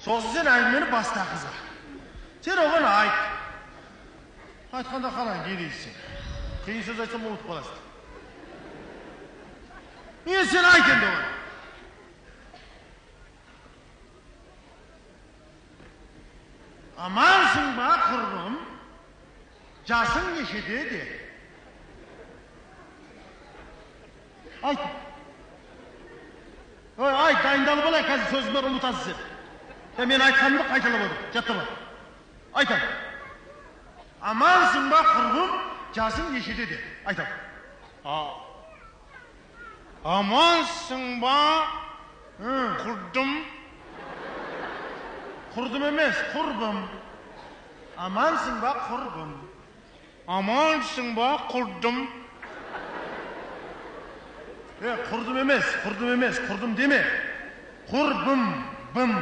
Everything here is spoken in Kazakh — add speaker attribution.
Speaker 1: Сосын сен әңгімені баста қызға. Сен оған айт. Айтқанда қалай, не дейсің? Кейін сөз айтсам ұмытып қаласың. Мен сен айт енді оған. Амансың ба, құрбым? Жасың нешеде де? Айт. Айт, дайындалып алайын, қазір сөзім бар, ұмытасыз сен. Мен айтқанымды қайталап отыр, жаттап. Айтам. Амансың ба, құрбым? Жасың нешеде де? Айтам.
Speaker 2: Амансың ба, құрдым?
Speaker 1: Құрдым емес, құрбым. Амансың ба, құрбым?
Speaker 2: Амансың ба, құрдым?
Speaker 1: Құрдым емес, құрдым деме. Құрбым, бым.